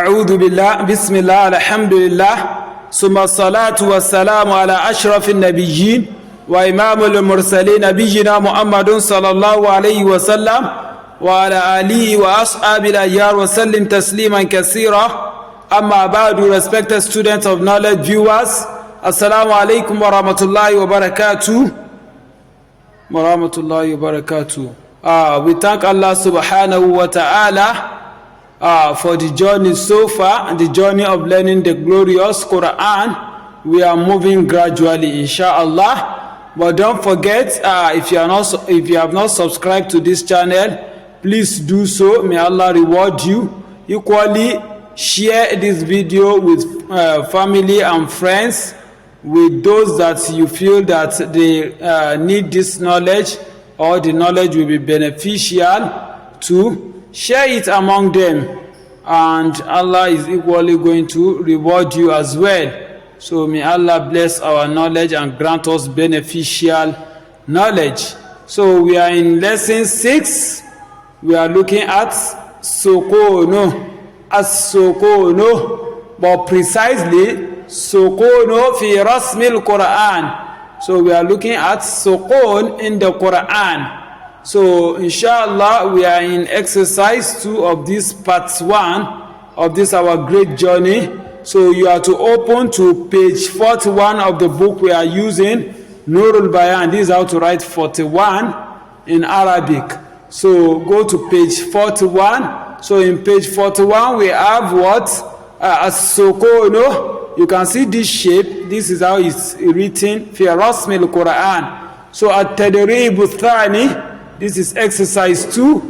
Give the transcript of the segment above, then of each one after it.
أعوذ بالله بسم الله الحمد لله ثم الصلاة والسلام على أشرف النبيين وإمام المرسلين نبينا محمد صلى الله عليه وسلم وعلى آله وأصحابه الأخيار وسلم تسليما كثيرا. أما بعد, respected students of knowledge, viewers, Assalamu alaikum wa rahmatullahi wa barakatuh. We thank Allah subhanahu wa ta'ala for the journey so far, and the journey of learning the glorious Quran. We are moving gradually, inshallah. But don't forget, if you have not subscribed to this channel, please do so. May Allah reward you. Equally, share this video with family and friends, with those that you feel that they need this knowledge, or the knowledge will be beneficial to. Share it among them, and Allah is equally going to reward you as well. So may Allah bless our knowledge and grant us beneficial knowledge. So we are in lesson 6. We are looking at Sukuun, as-Sukuun, but precisely Sukuun fi rasmil Qur'an. So we are looking at Sukuun in the Quran. So inshallah, we are in exercise 2 of this part 1 of this our great journey. So you are to open to page 41 of the book we are using, Nurul Bayan. This is how to write 41 in Arabic. So go to page 41. So in page 41 we have what? As-Sukuun. You can see this shape. This is how it's written, fi rasmil Quran. So at-tadrib ath-thani, this is exercise 2,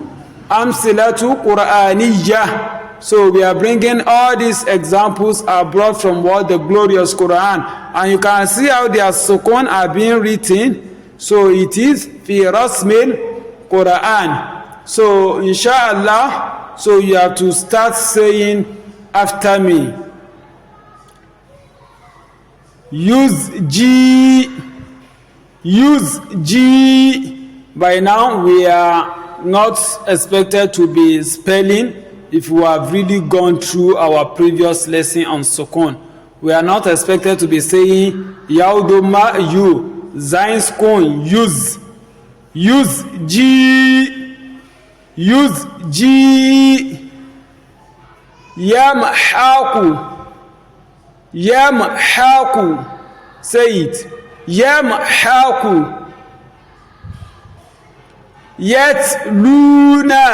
Amsilatu Qur'aniyya. So we are bringing all these examples are brought from what? The glorious Quran. And you can see how their Sukuun are being written. So it is fi rasmil Quran. So inshallah, so you have to start saying after me. Use G. By now, we are not expected to be spelling if we have really gone through our previous lesson on Sukuun. We are not expected to be saying Yaudoma you, Zain Skun, use G, Yamhaku, say it, Yamhaku. Yatluna.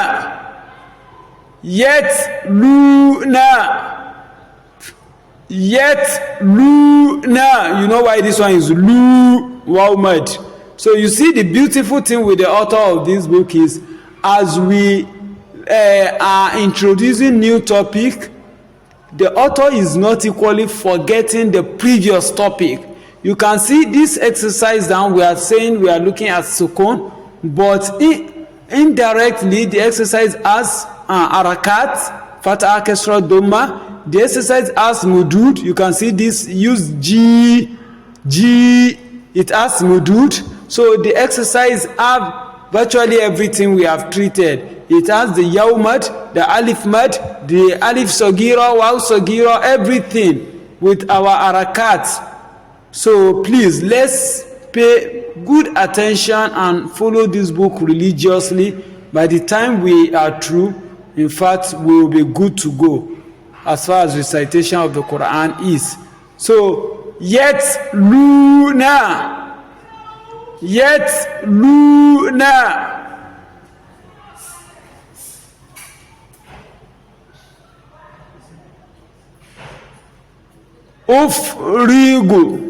You know why this one is Lu Muhammad. So you see, the beautiful thing with the author of this book is, as we are introducing new topic, the author is not equally forgetting the previous topic. You can see this exercise down, we are saying we are looking at Sukuun, but indirectly the exercise has harakat, fatha, kasra, dhamma. The exercise has mudud. You can see this, use G, it has mudud. So the exercise have virtually everything we have treated. It has the yaw mad, the alif mad, the alif sagira, waw sagira, everything with our harakat. So please, let's pay good attention and follow this book religiously. By the time we are through, in fact, we will be good to go as far as recitation of the Quran is. So, yet luna, ufrigu.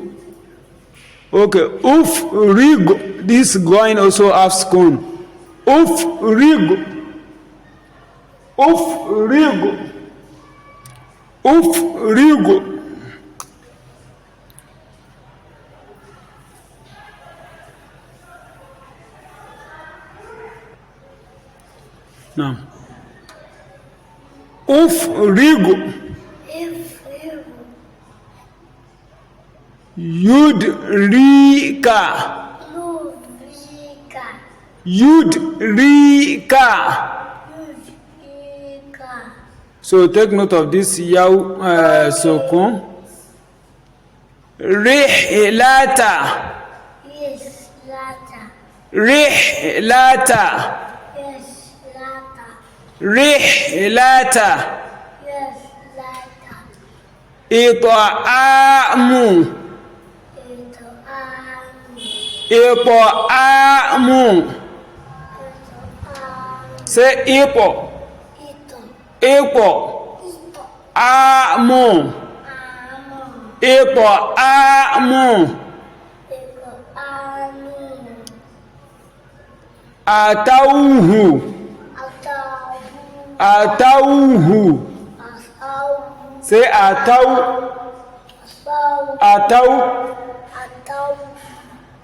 Okay, ufrigu. This going also have Sukuun. Ufrigu. Now, ufrigu. Yudrika. So take note of this yaw Sukuun. Rihlata. Yes, lata. Rihlata. Yes, lata. Rihlata. Yes, lata. It'amu. Ito amu. It'amu. Ito amu. Say ipo. Ito. Ipo. Ito Amu. amu. It'amu. Ito amu. Atauhu. Atawu. Atauhu. Asawu. Say atau. Asawu. Atau. Atawu.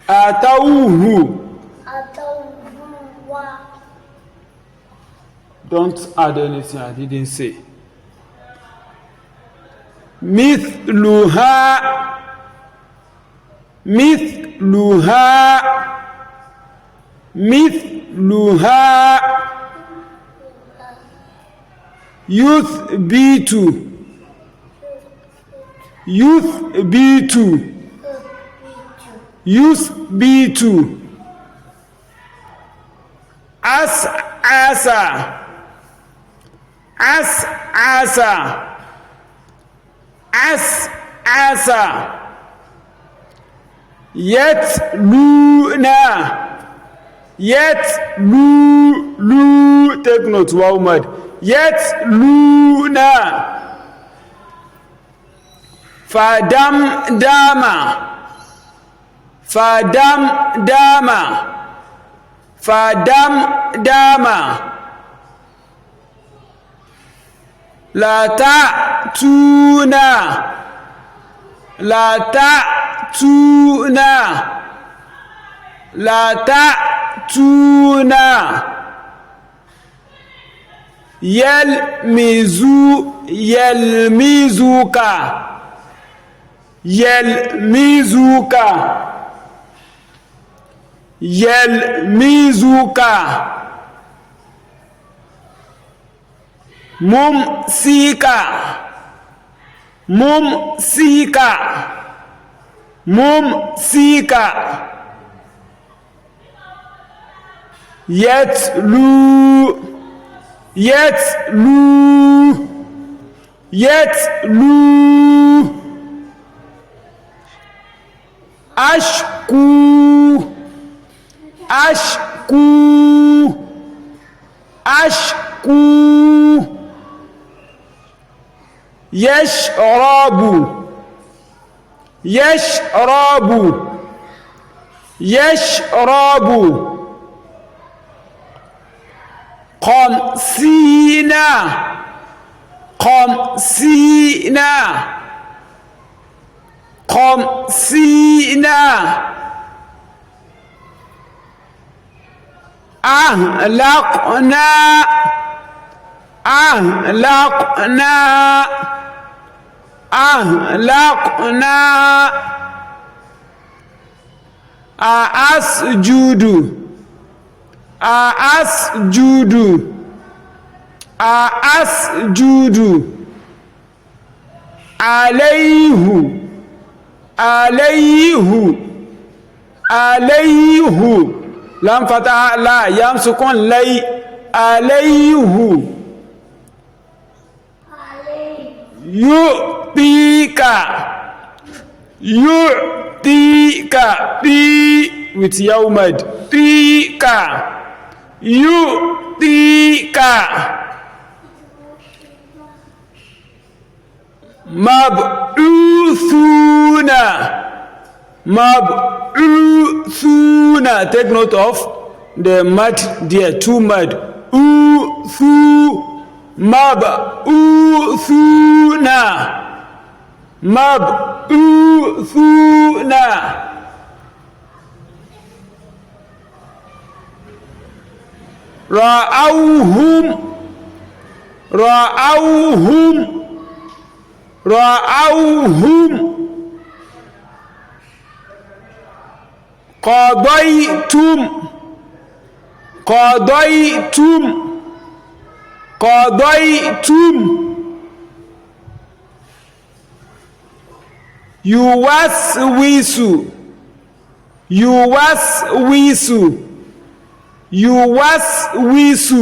Atauhu. Atawuwa. Don't add anything I didn't say. Mithluha. Mithluha. Mithluha. Yuthbitu. Yuthbitu. Yuthbitu. As'asa. As'asa. As'asa. Yatluna. Yatlu. Take note, Muhammad. Yatluna. Fadamdama. Fadamdama. Fadamdama. La ta'tuna. La ta'tuna. La ta'tuna. Yalmizuka. Yalmizuka. Yalmizuka. Mumsika. Mumsika. Mumsika. Yatlu. Yatlu. Yatlu. Ashku. Ashku. Ashku. Yashrabu. Yashrabu. Yashrabu. Qamsina. Qamsina. Qamsina. Ahlaqna. Ahlaqna. Ahlaqna. Asjudu. Asjudu. Asjudu. Alayhu. Alayhu. Alayhu. Lam fataha la yam sukun lay. Alayhu. Yu'tika. Yu'tika. Ti with yawmad. Tika. Yu'tika. Mab'uthuna. Mab'uthuna. Take note of the mad there, two mad. Uthu. Mab'uthuna. Mab'uthuna. Ra'awhum. Ra'awhum. Ra'awhum. Qadaytum. Qadaytum. قضيتم يوسوس يوسوس يوسوس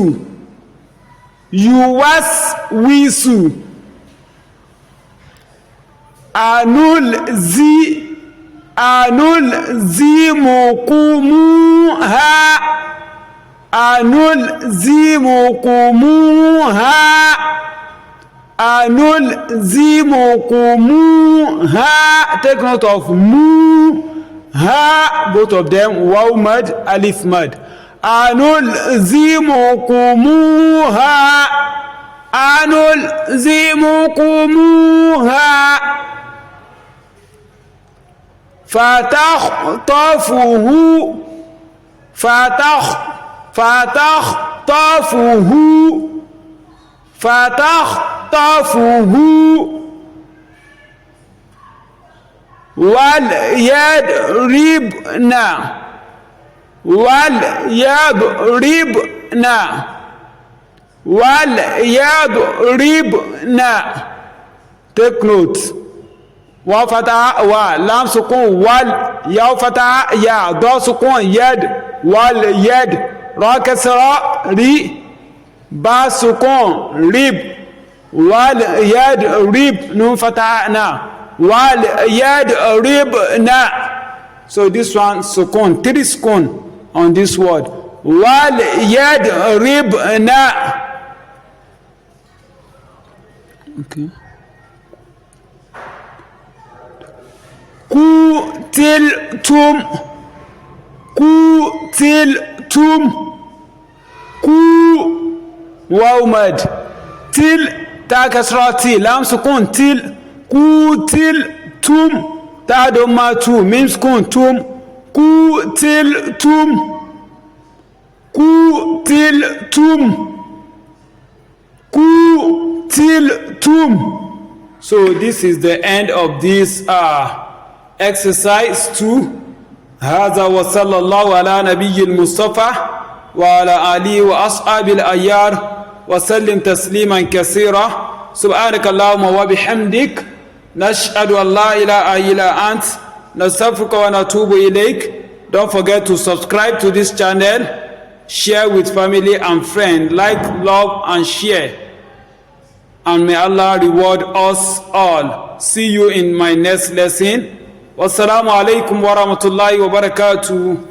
يوسوس أنلزمكموها take note of mu ha, both of them waw mad, alif mad. أنلزمكموها فتخطفه وليضربن take note wa fata wa lam sukun wal ya fata ya do sukun yad wal yad ra kasra ri ba sukun rib wal yad rib nun fata na wal yad rib na. So this one sukun, 3 sukun on this word. Wal yad rib na. Okay. قتلتم واو مد تل تا كسرة تي لام سكون تل قتلتم تا دوما تو ميم سكون توم قتلتم So this is the end of this exercise 2. هذا وصلى الله على نبي المصطفى وعلى آله وأصحابه الأخيار وسلم تسليما كثيرا. سبحانك اللهم وبحمدك نشهد أن لا إله إلا أنت نستغفرك ونتوب إليك. Don't forget to subscribe to this channel, share with family and friends, like, love and share. And may Allah reward us all. See you in my next lesson. Wassalamu alaikum wa rahmatullahi wa barakatuh.